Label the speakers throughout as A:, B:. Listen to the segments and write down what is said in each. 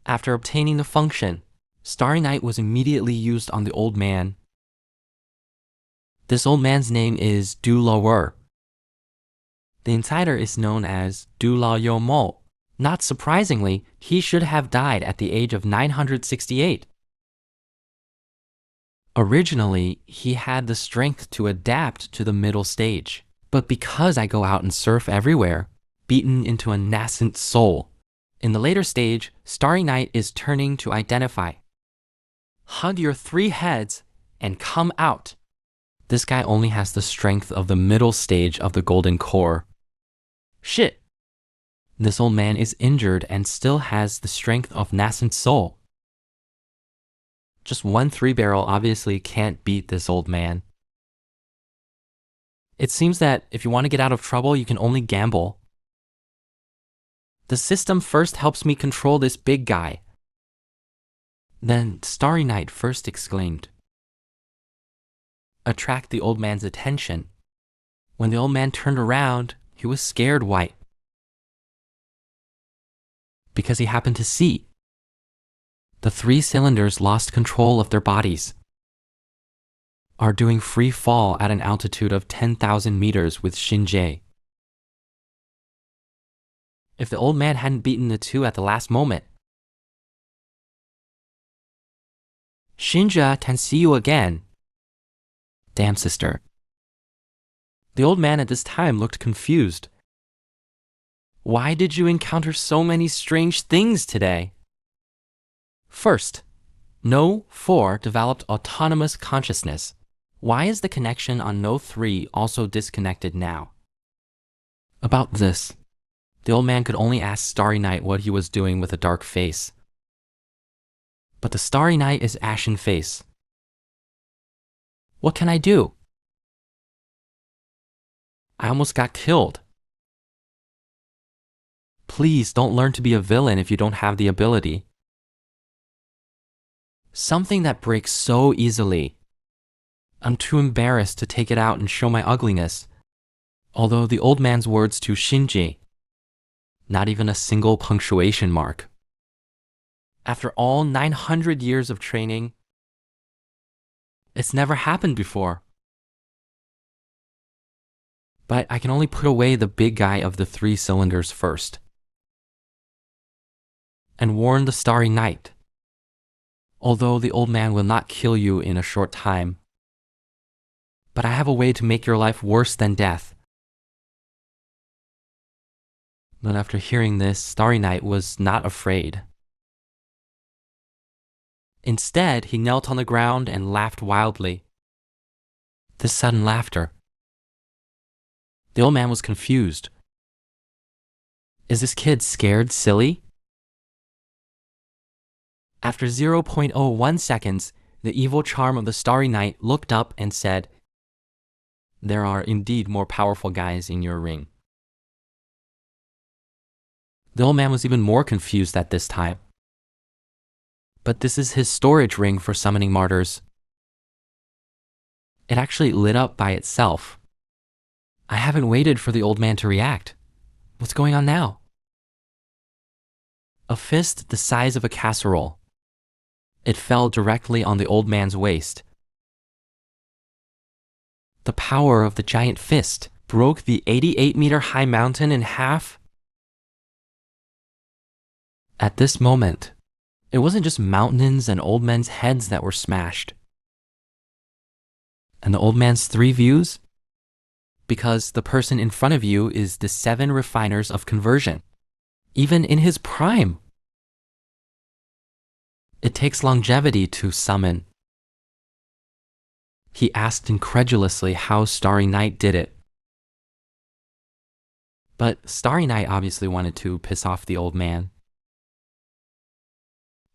A: After obtaining the function, Starry Night was immediately used on the old man. This old man's name is Du Lower. The insider is known as Du La Yo Mo. Not surprisingly, he should have died at the age of 968. Originally, he had the strength to adapt to the middle stage, but because I go out and surf everywhere, beaten into a nascent soul. In the later stage, Starry Night is turning to identify. Hug your 3 heads and come out. This guy only has the strength of the middle stage of the golden core. Shit! This old man is injured and still has the strength of nascent soul. Just one 3-barrel obviously can't beat this old man. It seems that if you want to get out of trouble, you can only gamble. The system first helps me control this big guy. Then Starry Night first exclaimed. Attract the old man's attention. When the old man turned around, he was scared white. Because he happened to see. The 3 cylinders lost control of their bodies. Are doing free fall at an altitude of 10,000 meters with Shinjae. If the old man hadn't beaten the 2 at the last moment. Shinja can see you again. Damn, sister. The old man at this time looked confused. Why did you encounter so many strange things today? First, No 4 developed autonomous consciousness. Why is the connection on No 3 also disconnected now? About this, the old man could only ask Starry Night what he was doing with a dark face. But the Starry Night is ashen face. What can I do? I almost got killed. Please don't learn to be a villain if you don't have the ability. Something that breaks so easily. I'm too embarrassed to take it out and show my ugliness. Although the old man's words to Shinji, not even a single punctuation mark. After all 900 years of training, it's never happened before. But I can only put away the big guy of the 3 cylinders first. And warn the Starry Night. Although the old man will not kill you in a short time. But I have a way to make your life worse than death. But after hearing this, Starry Night was not afraid. Instead, he knelt on the ground and laughed wildly. This sudden laughter. The old man was confused. Is this kid scared silly? After 0.01 seconds, the evil charm of the Starry Night looked up and said, There are indeed more powerful guys in your ring. The old man was even more confused at this time. But this is his storage ring for summoning martyrs. It actually lit up by itself. I haven't waited for the old man to react. What's going on now? A fist the size of a casserole. It fell directly on the old man's waist. The power of the giant fist broke the 88-meter-high mountain in half. At this moment, it wasn't just mountains and old men's heads that were smashed. And the old man's 3 views? Because the person in front of you is the 7 refiners of conversion, even in his prime. It takes longevity to summon. He asked incredulously how Starry Night did it. But Starry Night obviously wanted to piss off the old man.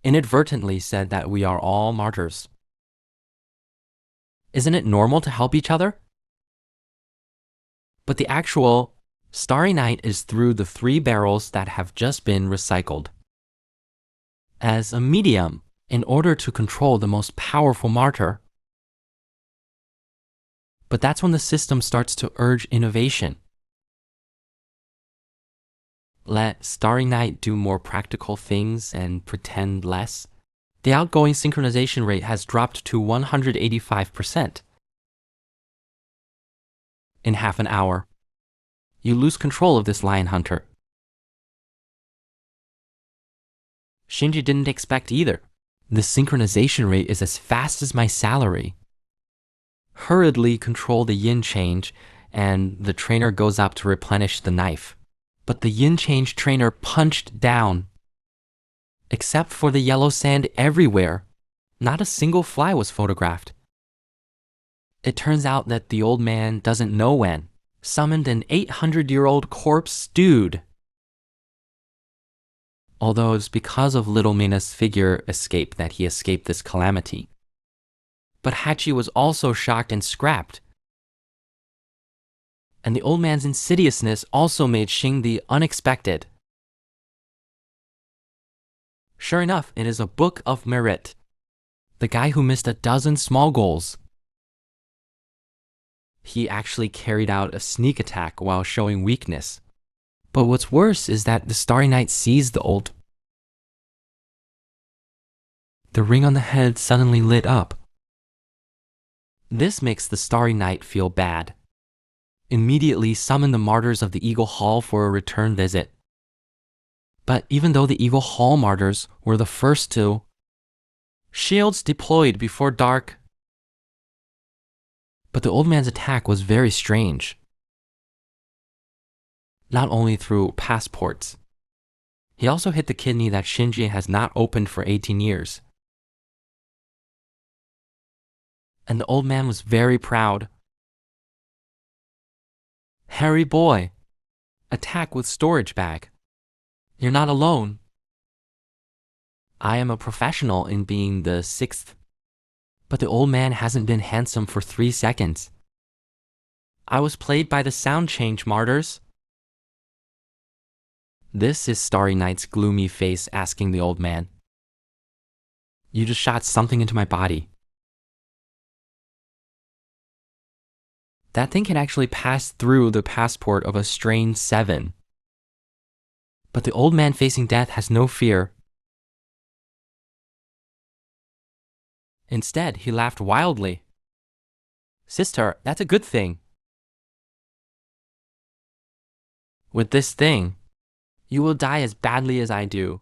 A: Inadvertently said that we are all martyrs. Isn't it normal to help each other? But the actual Starry Night is through the 3 barrels that have just been recycled. As a medium, in order to control the most powerful martyr. But that's when the system starts to urge innovation. Let Starry Night do more practical things and pretend less. The outgoing synchronization rate has dropped to 185%. In half an hour, you lose control of this lion hunter. Shinji didn't expect either. The synchronization rate is as fast as my salary. Hurriedly control the yin change, and the trainer goes up to replenish the knife. But the yin change trainer punched down. Except for the yellow sand everywhere, not a single fly was photographed. It turns out that the old man doesn't know when. Summoned an 800-year-old corpse stewed. Although it's because of little Mina's figure escape that he escaped this calamity. But Hachi was also shocked and scrapped. And the old man's insidiousness also made Xing the unexpected. Sure enough, it is a book of merit. The guy who missed a dozen small goals. He actually carried out a sneak attack while showing weakness. But what's worse is that the Starry Night sees the old. The ring on the head suddenly lit up. This makes the Starry Night feel bad. Immediately summon the martyrs of the Eagle Hall for a return visit. But even though the Eagle Hall martyrs were the first to, shields deployed before dark. But the old man's attack was very strange. Not only through passports. He also hit the kidney that Shinji has not opened for 18 years. And the old man was very proud. Harry boy, attack with storage bag. You're not alone. I am a professional in being the sixth. But the old man hasn't been handsome for 3 seconds. I was played by the sound change martyrs. This is Starry Night's gloomy face asking the old man. You just shot something into my body. That thing can actually pass through the passport of a strain 7. But the old man facing death has no fear. Instead, he laughed wildly. Sister, that's a good thing. With this thing, you will die as badly as I do.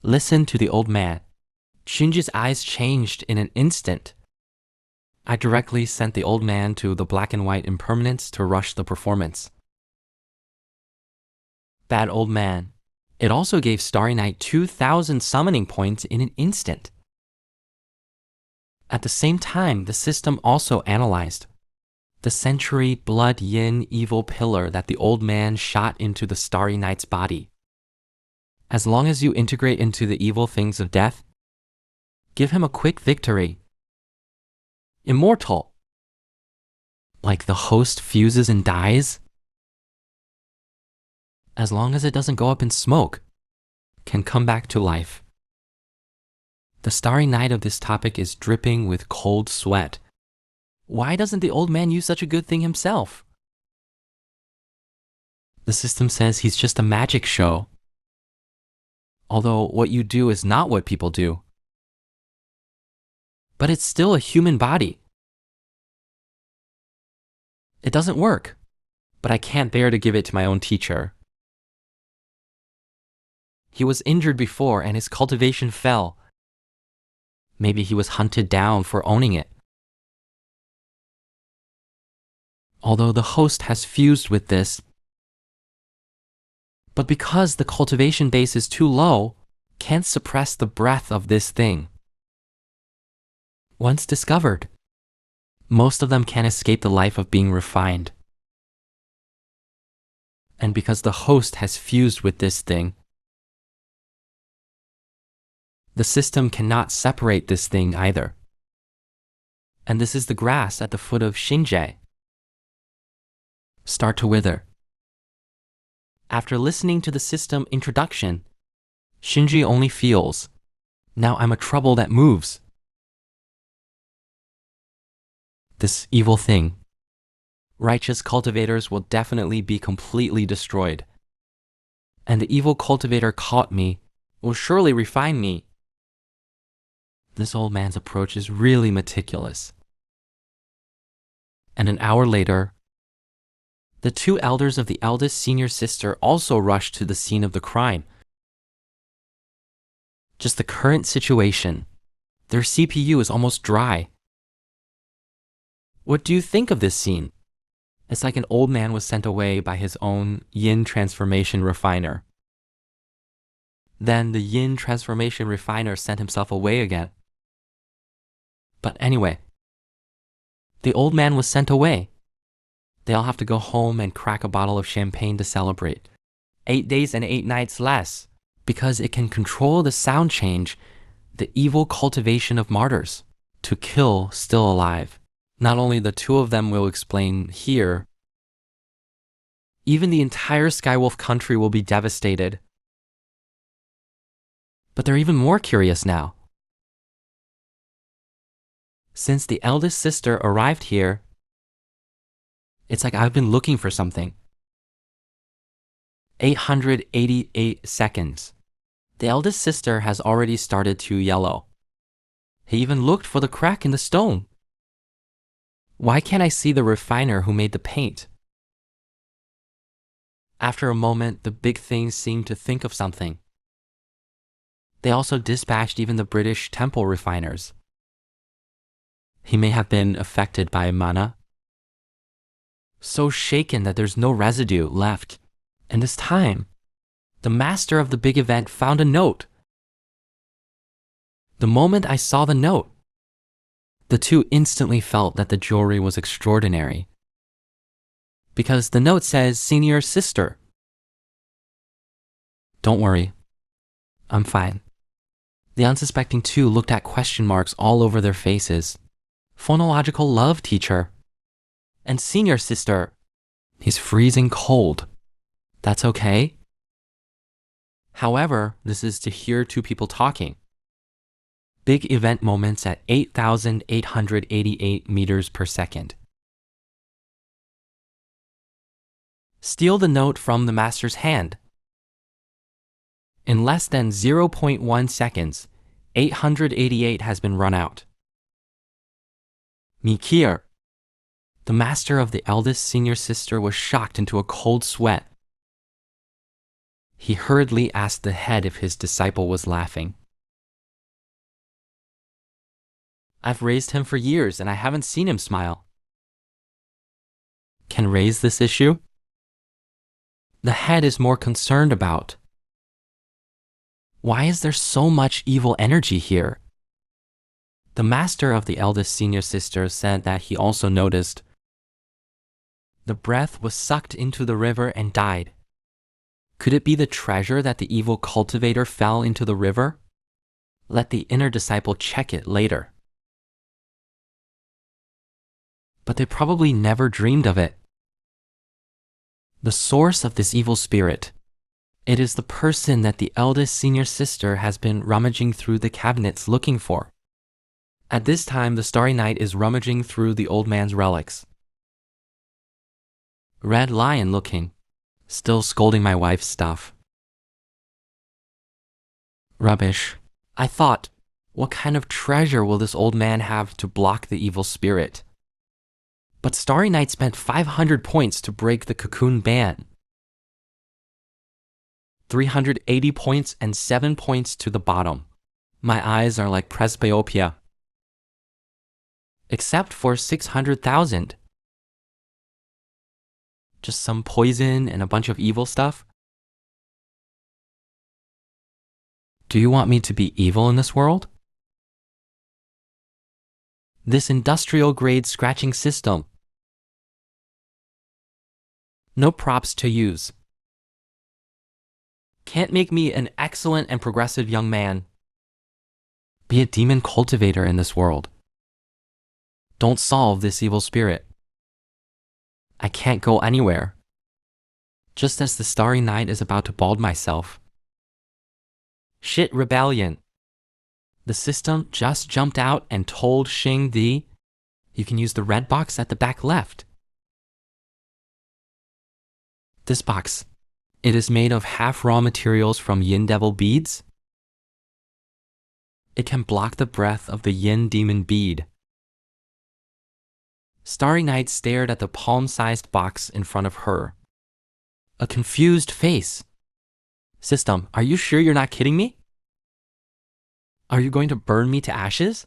A: Listen to the old man. Shinji's eyes changed in an instant. I directly sent the old man to the black and white impermanence to rush the performance. Bad old man. It also gave Starry Night 2,000 summoning points in an instant. At the same time, the system also analyzed the century blood yin evil pillar that the old man shot into the Starry Night's body. As long as you integrate into the evil things of death, give him a quick victory. Immortal. Like the host fuses and dies. As long as it doesn't go up in smoke, can come back to life. The Starry Night of this topic is dripping with cold sweat. Why doesn't the old man use such a good thing himself? The system says he's just a magic show. Although what you do is not what people do. But it's still a human body. It doesn't work, but I can't bear to give it to my own teacher. He was injured before and his cultivation fell. Maybe he was hunted down for owning it. Although the host has fused with this, but because the cultivation base is too low, can't suppress the breath of this thing. Once discovered, most of them can't escape the life of being refined. And because the host has fused with this thing, the system cannot separate this thing either. And this is the grass at the foot of Shinji. Start to wither. After listening to the system introduction, Shinji only feels, now I'm a trouble that moves. This evil thing. Righteous cultivators will definitely be completely destroyed. and the evil cultivator caught me, will surely refine me. This old man's approach is really meticulous. And an hour later, the two elders of the eldest senior sister also rushed to the scene of the crime. Just the current situation. Their CPU is almost dry. What do you think of this scene? It's like an old man was sent away by his own yin transformation refiner. Then the yin transformation refiner sent himself away again. But anyway, the old man was sent away. They all have to go home and crack a bottle of champagne to celebrate. 8 days and 8 nights less, because it can control the sound change, the evil cultivation of martyrs, to kill still alive. Not only the two of them will explain here, even the entire Skywolf country will be devastated. But they're even more curious now. Since the eldest sister arrived here, it's like I've been looking for something. 888 seconds. The eldest sister has already started to yellow. He even looked for the crack in the stone. Why can't I see the refiner who made the paint? After a moment, the big things seemed to think of something. They also dispatched even the British temple refiners. He may have been affected by mana. So shaken that there's no residue left. And this time, the master of the big event found a note. The moment I saw the note, the two instantly felt that the jewelry was extraordinary. Because the note says, "Senior sister." Don't worry, I'm fine. The unsuspecting two looked at question marks all over their faces. Phonological love, teacher. And senior sister. He's freezing cold. That's okay. However, this is to hear two people talking. Big event moments at 8,888 meters per second. Steal the note from the master's hand. In less than 0.1 seconds, 888 has been run out. Mikir. The master of the eldest senior sister was shocked into a cold sweat. He hurriedly asked the head if his disciple was laughing. I've raised him for years and I haven't seen him smile. Can raise this issue? The head is more concerned about. Why is there so much evil energy here? The master of the eldest senior sister said that he also noticed the breath was sucked into the river and died. Could it be the treasure that the evil cultivator fell into the river? Let the inner disciple check it later. But they probably never dreamed of it. The source of this evil spirit. It is the person that the eldest senior sister has been rummaging through the cabinets looking for. At this time, the Starry Night is rummaging through the old man's relics. Red Lion looking, still scolding my wife's stuff. Rubbish. I thought, what kind of treasure will this old man have to block the evil spirit? But Starry Night spent 500 points to break the cocoon ban. 380 points and 7 points to the bottom. My eyes are like presbyopia. Except for 600,000. Just some poison and a bunch of evil stuff? Do you want me to be evil in this world? This industrial-grade scratching system. No props to use. Can't make me an excellent and progressive young man. Be a demon cultivator in this world. Don't solve this evil spirit. I can't go anywhere. Just as the Starry Night is about to bald myself. Shit rebellion. The system just jumped out and told Xing Di, you can use the red box at the back left. This box, It is made of half raw materials from yin devil beads. It can block the breath of the yin demon bead. Starry Night stared at the palm-sized box in front of her. A confused face. System, are you sure you're not kidding me? Are you going to burn me to ashes?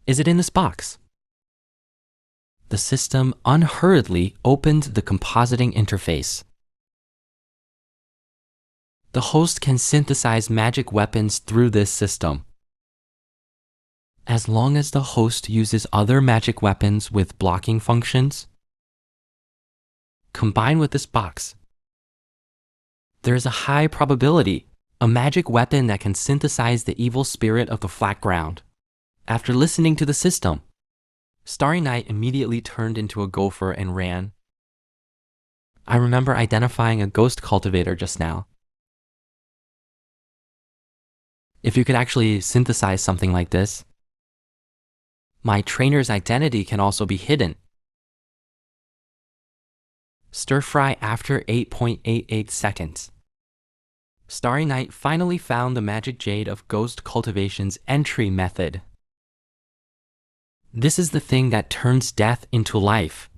A: Is it in this box? The system unhurriedly opened the compositing interface. The host can synthesize magic weapons through this system. As long as the host uses other magic weapons with blocking functions, combined with this box, there is a high probability a magic weapon that can synthesize the evil spirit of the flat ground. After listening to the system, Starry Night immediately turned into a gopher and ran. I remember identifying a ghost cultivator just now. If you could actually synthesize something like this, my trainer's identity can also be hidden. Stir fry after 8.88 seconds. Starry Night finally found the magic jade of ghost cultivation's entry method. This is the thing that turns death into life.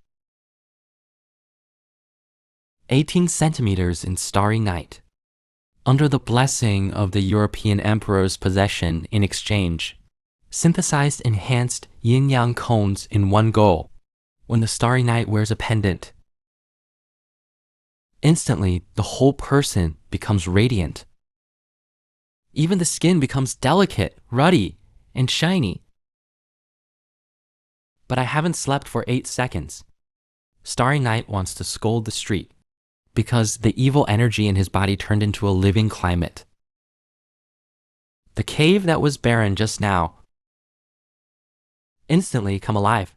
A: 18 centimeters in Starry Night. Under the blessing of the European Emperor's possession in exchange, synthesized enhanced yin-yang cones in one go. When the Starry Night wears a pendant, instantly the whole person becomes radiant. Even the skin becomes delicate, ruddy, and shiny. But I haven't slept for 8 seconds. Starry Night wants to scold the street because the evil energy in his body turned into a living climate. The cave that was barren just now instantly come alive.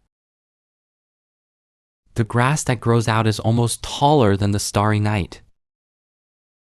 A: The grass that grows out is almost taller than the Starry Night.